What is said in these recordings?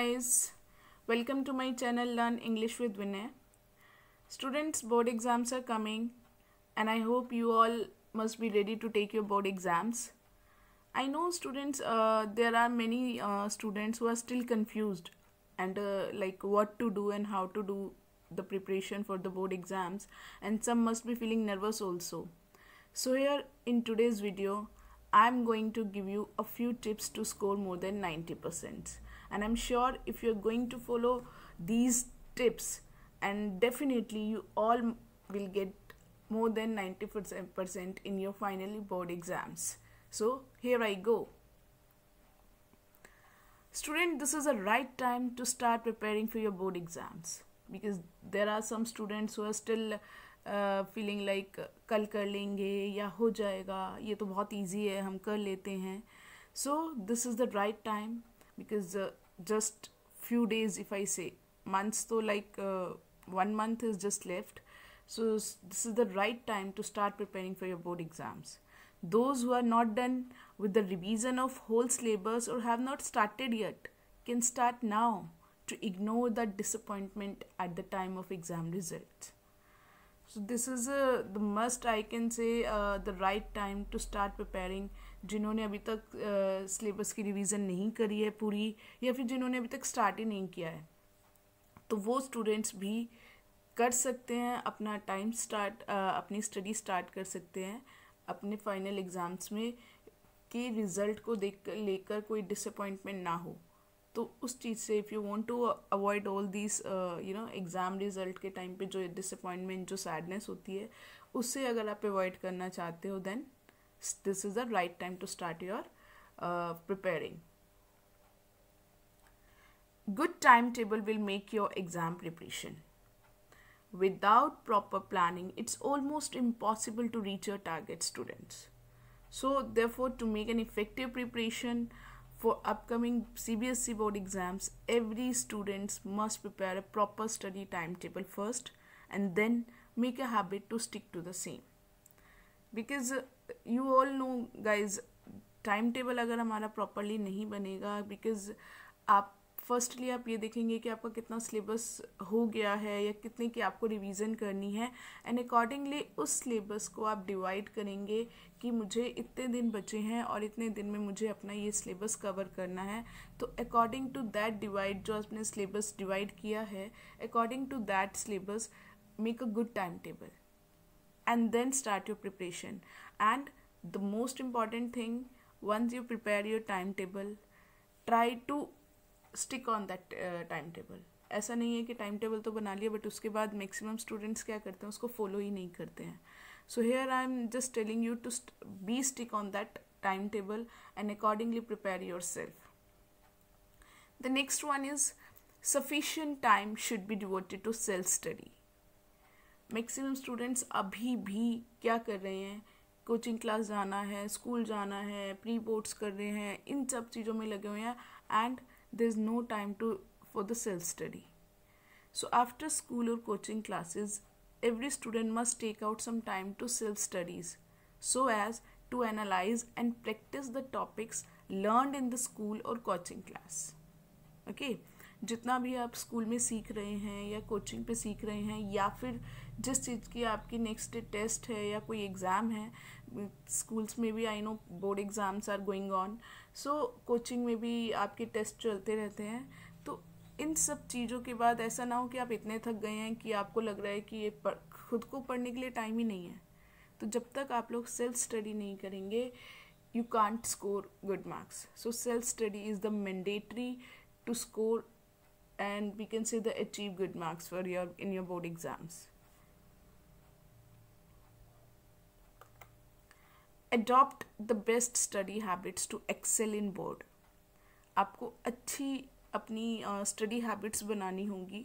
guys, welcome to my channel Learn English with Vinay. Students, board exams are coming and I hope you all must be ready to take your board exams. I know students, there are many students who are still confused and like what to do and how to do the preparation for the board exams, and some must be feeling nervous also. So here in today's video, I'm going to give you a few tips to score more than 90%. And I'm sure if you're going to follow these tips, and definitely you all will get more than 90% in your final board exams. So here I go. Student, this is the right time to start preparing for your board exams, because there are some students who are still feeling like कल कर लेंगे या हो जाएगा, ये तो बहुत easy है, हम कर लेते हैं. So this is the right time, because just few days, if I से मंथ्स, तो like 1 month is just left. So this is the right time to start preparing for your board exams. Those who are not done with the revision of whole syllabus or have not started yet can start now to ignore that disappointment at the time of exam results. So this is the must, I can say, the right time to start preparing. जिन्होंने अभी तक syllabus की revision नहीं करी है पूरी, या फिर जिन्होंने अभी तक स्टार्ट ही नहीं किया है, तो वो स्टूडेंट्स भी कर सकते हैं अपना टाइम स्टार्ट, अपनी स्टडी स्टार्ट कर सकते हैं अपने फाइनल एग्ज़ाम्स में, कि रिज़ल्ट को देख लेकर कोई डिसअपॉइंटमेंट ना हो. तो उस चीज़ से, if you want to avoid all this exam result के टाइम पे जो डिसअपॉइंटमेंट, जो सैडनेस होती है, उससे अगर आप अवॉइड करना चाहते हो, then this is the right time to start your preparing. Good timetable will make your exam preparation. Without proper planning, it's almost impossible to reach your target, students. So therefore, to make an effective preparation for upcoming CBSE board exams, every student must prepare a proper study timetable first and then make a habit to stick to the same. Because you all know guys, timetable अगर हमारा properly नहीं बनेगा, because आप firstly आप ये देखेंगे कि आपका कितना सिलेबस हो गया है या कितने की आपको रिवीजन करनी है, एंड अकॉर्डिंगली उस सिलेबस को आप डिवाइड करेंगे कि मुझे इतने दिन बचे हैं और इतने दिन में मुझे अपना ये सिलेबस कवर करना है. तो अकॉर्डिंग टू दैट डिवाइड, जो आपने सिलेबस डिवाइड किया है, according to that syllabus make a good timetable and then start your preparation. And the most important thing, once you prepare your timetable, try to stick on that timetable. ऐसा नहीं है कि time table तो बना लिया but उसके बाद maximum students क्या करते हैं, उसको फॉलो ही नहीं करते हैं. So here I am just telling you to be stick on that timetable and accordingly prepare yourself. The next one is sufficient time should be devoted to self study. Maximum students अभी भी क्या कर रहे हैं, coaching class जाना है, school जाना है, प्री बोर्ड्स कर रहे हैं, इन सब चीज़ों में लगे हुए हैं, and there is no time to for the self study. So after school और coaching classes, every student must take out some time to self studies so as to analyze and practice the topics learned in the school or coaching class. Okay, जितना भी आप school में सीख रहे हैं या coaching पे सीख रहे हैं, या फिर जिस चीज़ की आपकी नेक्स्ट डे टेस्ट है या कोई एग्ज़ाम है, स्कूल्स में भी I know board exams are going on, so coaching में भी आपके टेस्ट चलते रहते हैं. तो इन सब चीज़ों के बाद ऐसा ना हो कि आप इतने थक गए हैं कि आपको लग रहा है कि ये खुद को पढ़ने के लिए टाइम ही नहीं है. तो जब तक आप लोग सेल्फ स्टडी नहीं करेंगे, you can't score good marks. So self study is the mandatory to score and we can say the achieve good marks for your in your board exams. Adopt the best study habits to excel in board. आपको अच्छी अपनी study habits बनानी होंगी.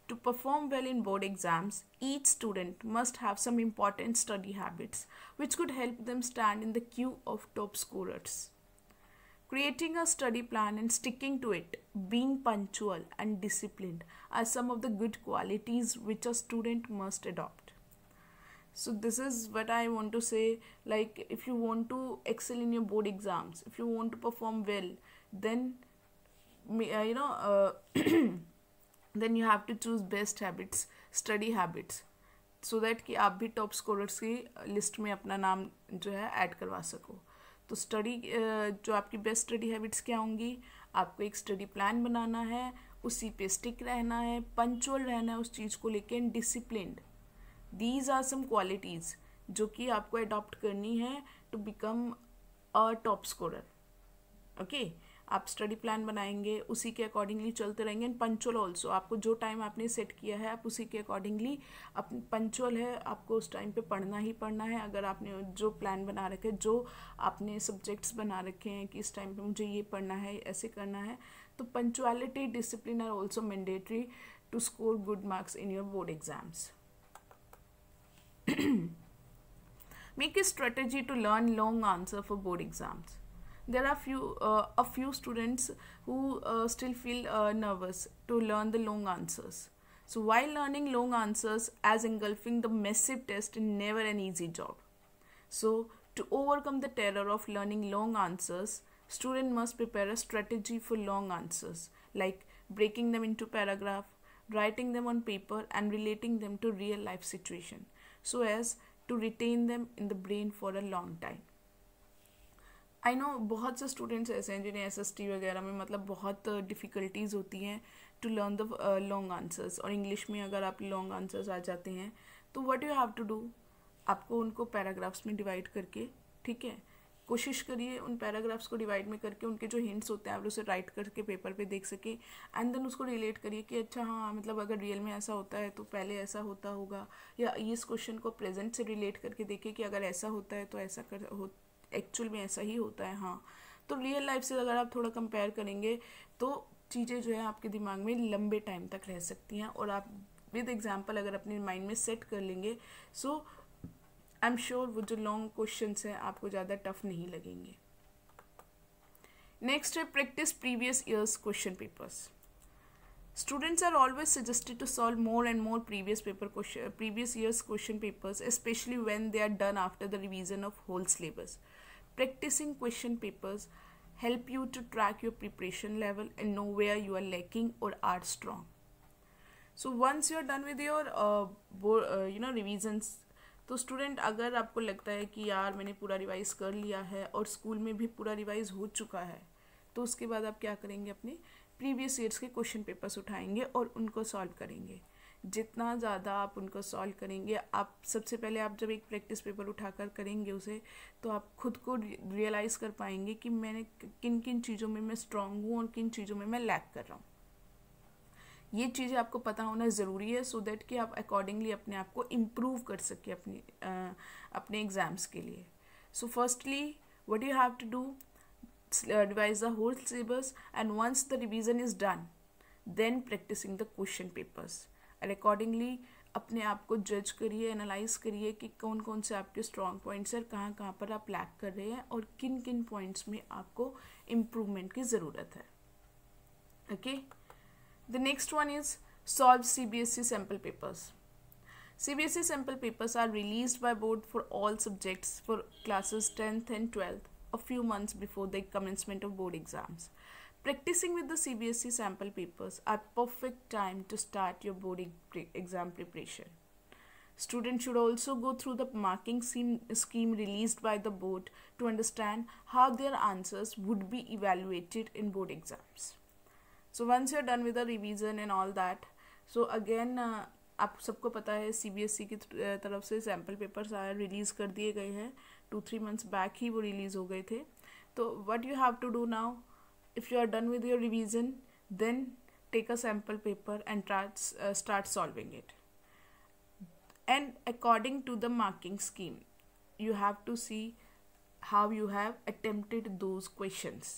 To perform well in board exams, each student must have some important study habits which could help them stand in the queue of top scorers. Creating a study plan and sticking to it, being punctual and disciplined are some of the good qualities which a student must adopt. So this is what I want to say, like if you want to excel in your board exams, if you want to perform well, then then you have to choose best habits, study habits, so that कि आप भी top scorers की list में अपना नाम जो है add करवा सको. तो स्टडी जो आपकी बेस्ट स्टडी हैबिट्स क्या होंगी, आपको एक स्टडी प्लान बनाना है, उसी पे स्टिक रहना है, पंचुअल रहना है उस चीज़ को लेके, and disciplined. These are some qualities जो कि आपको अडॉप्ट करनी है to become a top scorer. Okay, आप स्टडी प्लान बनाएंगे, उसी के अकॉर्डिंगली चलते रहेंगे, एंड पंचुअल ऑल्सो. आपको जो टाइम आपने सेट किया है आप उसी के अकॉर्डिंगली पंचुअल है, आपको उस टाइम पे पढ़ना ही पढ़ना है. अगर आपने जो प्लान बना रखे, जो आपने सब्जेक्ट्स बना रखे हैं कि इस टाइम पे मुझे ये पढ़ना है, ऐसे करना है, तो punctuality, discipline are also mandatory to score good marks in your board exams. Make a strategy to learn long answer for board exams. There are a few students who still feel nervous to learn the long answers. So while learning long answers, as engulfing the massive test is never an easy job. So to overcome the terror of learning long answers, student must prepare a strategy for long answers, like breaking them into paragraph, writing them on paper, and relating them to real life situation, so as to retain them in the brain for a long time. I know बहुत से students ऐसे हैं जिन्हें SST वगैरह में मतलब बहुत difficulties होती हैं to learn the long answers, और इंग्लिश में अगर आप लॉन्ग आंसर्स आ जाते हैं तो what you have to do, आपको उनको पैराग्राफ्स में डिवाइड करके, ठीक है, कोशिश करिए उन पैराग्राफ्स को डिवाइड में करके उनके जो हिंट्स होते हैं आप उसे राइट करके पेपर पे देख सकें, एंड देन उसको रिलेट करिए कि अच्छा हाँ मतलब अगर रियल में ऐसा होता है तो पहले ऐसा होता होगा, या इस क्वेश्चन को प्रेजेंट से रिलेट करके देखिए कि अगर ऐसा होता है तो ऐसा एक्चुअल में ऐसा ही होता है. हाँ, तो रियल लाइफ से अगर आप थोड़ा कंपेयर करेंगे तो चीज़ें जो है आपके दिमाग में लंबे टाइम तक रह सकती हैं, और आप विद एग्जांपल अगर अपने माइंड में सेट कर लेंगे, सो आई एम श्योर वो जो लॉन्ग क्वेश्चंस हैं आपको ज़्यादा टफ नहीं लगेंगे. नेक्स्ट है practice previous years question papers. Students are always suggested to solve more and more previous year's question papers, especially when they are done after the revision of whole syllabus. Practicing question papers help you to track your preparation level and know where you are lacking or are strong. So once you are done with your revisions, तो student अगर आपको लगता है कि यार मैंने पूरा revise कर लिया है और स्कूल में भी पूरा रिवाइज हो चुका है, तो उसके बाद आप क्या करेंगे, अपने प्रीवियस ईयर्स के क्वेश्चन पेपर्स उठाएंगे और उनको सॉल्व करेंगे. जितना ज़्यादा आप उनको सॉल्व करेंगे, आप सबसे पहले आप जब एक प्रैक्टिस पेपर उठाकर करेंगे उसे, तो आप खुद को रियलाइज़ कर पाएंगे कि मैंने किन किन चीज़ों में मैं स्ट्रांग हूँ और किन चीज़ों में मैं लैक कर रहा हूँ. ये चीज़ें आपको पता होना ज़रूरी है, सो दैट कि आप अकॉर्डिंगली अपने आप को इम्प्रूव कर सकें अपने एग्ज़ाम्स के लिए. So firstly what you have to do, revise the whole syllabus, and once the revision is done, then practicing the question papers, and accordingly अपने आप को जज करिए, एनालाइज करिए कि कौन कौन से आपके स्ट्रॉन्ग पॉइंट्स हैं, कहाँ कहाँ पर आप लैक कर रहे हैं और किन किन पॉइंट्स में आपको इम्प्रूवमेंट की ज़रूरत है. Okay, the next one is solve CBSE sample papers. CBSE sample papers are released by board for all subjects for classes 10th and 12th a few months before the commencement of board exams. Practicing with the CBSE sample papers are perfect time to start your board exam preparation. Students should also go through the marking scheme released by the board to understand how their answers would be evaluated in board exams. So once you're done with the revision and all that, so again आप सबको पता है CBSE की तरफ से sample papers release कर दिए गए हैं. 2-3 months बैक ही वो रिलीज़ हो गए थे. तो what you have to do now, if you are done with your revision, then take a sample paper and start solving it. And according to the marking scheme, you have to see how you have attempted those questions.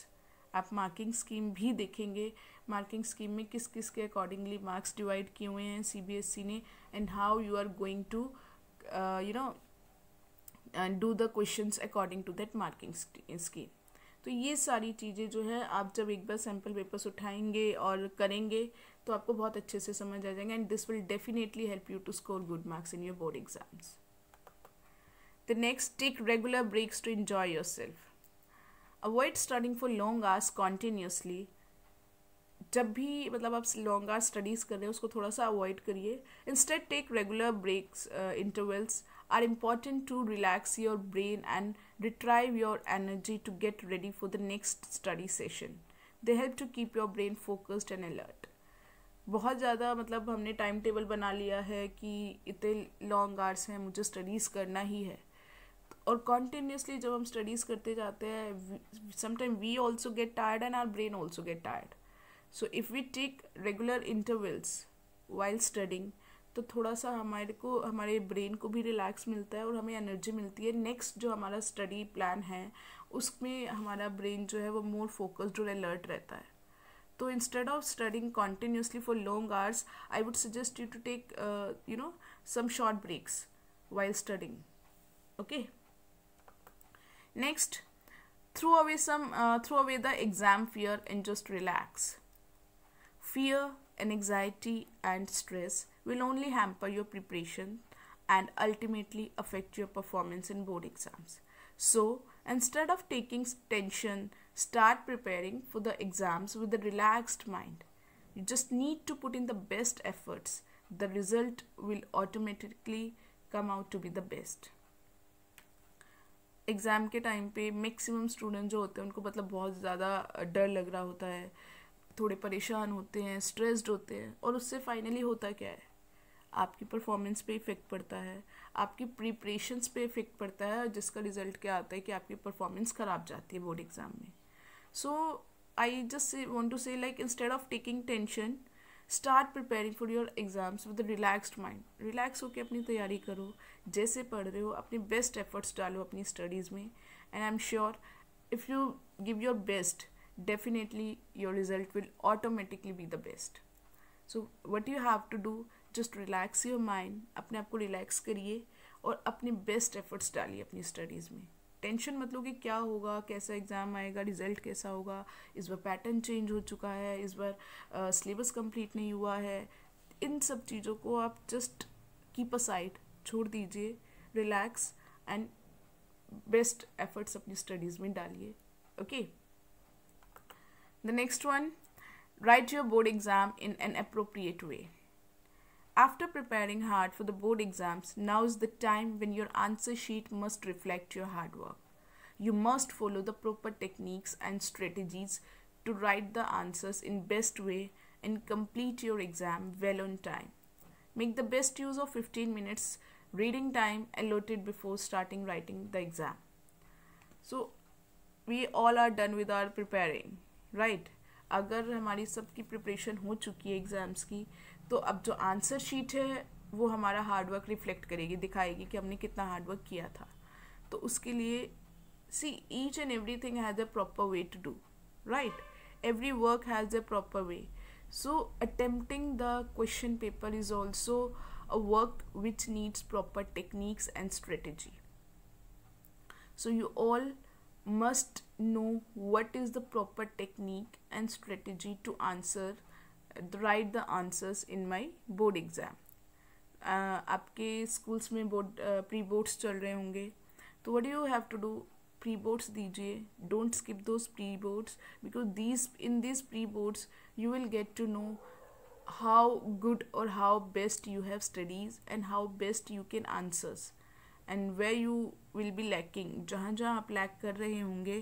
आप marking scheme भी देखेंगे, marking scheme में किस किस के accordingly marks divide किए हुए हैं CBSE ने, and how you are going to do the questions according to that marking scheme. तो ये सारी चीज़ें जो है आप जब एक बार सैम्पल पेपर्स उठाएंगे और करेंगे तो आपको बहुत अच्छे से समझ आ जाएंगे, and this will definitely help you to score good marks in your board exams. The next, take regular breaks to enjoy yourself. Avoid studying for long hours continuously. जब भी मतलब आप लॉन्ग आवर स्टडीज़ कर रहे हैं उसको थोड़ा सा अवॉइड करिए. Instead take regular breaks. Intervals are important to relax your brain and retrieve your energy to get ready for the next study session. They help to keep your brain focused and alert. बहुत ज़्यादा मतलब हमने time table बना लिया है कि इतने long hours हैं, मुझे स्टडीज़ करना ही है, और कॉन्टीन्यूसली जब हम स्टडीज़ करते जाते हैं, sometime we also get tired and our brain also get tired. So if we take regular intervals while studying, तो थोड़ा सा हमारे ब्रेन को भी रिलैक्स मिलता है और हमें एनर्जी मिलती है. नेक्स्ट जो हमारा स्टडी प्लान है उसमें हमारा ब्रेन जो है वो मोर फोकस्ड और अलर्ट रहता है. तो instead of studying continuously for long hours, I would suggest you to take some short breaks while studying. Okay. Next, throw away the exam fear and just relax. Fear and anxiety and stress will only hamper your preparation and ultimately affect your performance in board exams. So, instead of taking tension, start preparing for the exams with a relaxed mind. You just need to put in the best efforts. The result will automatically come out to be the best. Exam के time पे maximum student जो होते हैं उनको मतलब बहुत ज़्यादा डर लग रहा होता है, थोड़े परेशान होते हैं, स्ट्रेस्ड होते हैं, और उससे फाइनली होता क्या है, आपकी परफॉर्मेंस पे इफ़ेक्ट पड़ता है, आपकी प्रिपरेशंस पे इफ़ेक्ट पड़ता है, जिसका रिज़ल्ट क्या आता है कि आपकी परफॉर्मेंस ख़राब जाती है बोर्ड एग्ज़ाम में. सो आई जस्ट वॉन्ट टू से like instead of taking tension, start preparing for your exams with relaxed mind. Relax होकर अपनी तैयारी करो, जैसे पढ़ रहे हो अपनी बेस्ट एफर्ट्स डालो अपनी स्टडीज़ में, and I am sure if you give your best, definitely your result will automatically be the best. So what you have to do, just relax your mind, अपने आप को रिलैक्स करिए और अपने best efforts डालिए अपनी studies में. Tension मत लो कि क्या होगा, कैसा एग्ज़ाम आएगा, रिज़ल्ट कैसा होगा, इस बार पैटर्न चेंज हो चुका है, इस बार सिलेबस कंप्लीट नहीं हुआ है. इन सब चीज़ों को आप जस्ट कीप असाइड, छोड़ दीजिए, रिलैक्स एंड बेस्ट एफर्ट्स अपनी स्टडीज़ में डालिए. Okay. The next one, write your board exam in an appropriate way. After preparing hard for the board exams, now is the time when your answer sheet must reflect your hard work. You must follow the proper techniques and strategies to write the answers in best way and complete your exam well on time. Make the best use of 15 minutes reading time allotted before starting writing the exam. So, we all are done with our preparing. Right. अगर हमारी सबकी preparation हो चुकी है exams की, तो अब जो आंसर शीट है वो हमारा हार्डवर्क रिफ्लेक्ट करेगी, दिखाएगी कि हमने कितना हार्डवर्क किया था. तो उसके लिए see each and everything has a proper way to do, right. Every work has a proper way. So attempting the question paper is also a work which needs proper techniques and strategy. So you all must know what is the proper technique and strategy to write the answers in my board exam. आपके schools में pre boards चल रहे होंगे, तो what do you have to do? Pre boards दीजिए, don't skip those pre boards, because in these pre boards you will get to know how good or how best you have studies and how best you can answers. And where you will be lacking, जहाँ जहाँ आप lack कर रहे होंगे,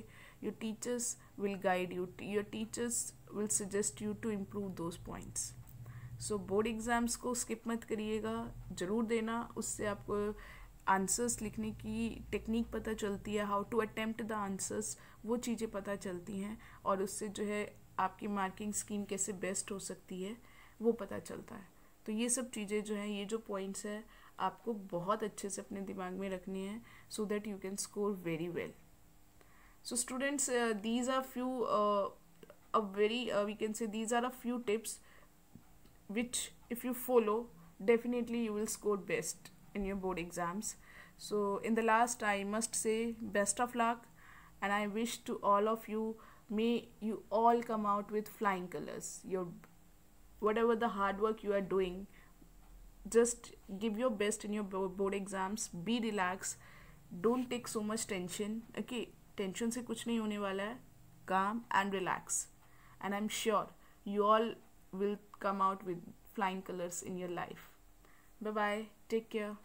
your teachers will guide you, your teachers will suggest you to improve those points. So board exams को skip मत करिएगा, ज़रूर देना. उससे आपको आंसर्स लिखने की टेक्निक पता चलती है, how to attempt the answers, वो चीज़ें पता चलती हैं, और उससे जो है आपकी मार्किंग स्कीम कैसे बेस्ट हो सकती है वो पता चलता है. तो ये सब चीज़ें जो हैं, ये जो पॉइंट्स है, आपको बहुत अच्छे से अपने दिमाग में रखनी है, so that you can score very well. So students, these are few we can say these are a few tips which if you follow, definitely you will score best in your board exams. So in the last, I must say best of luck, and I wish to all of you, may you all come out with flying colors. Whatever the hard work you are doing, just give your best in your board exams. Be relaxed, don't take so much tension. Okay, tension से कुछ नहीं होने वाला है. Calm and relax, and I'm sure you all will come out with flying colors in your life. Bye bye. Take care.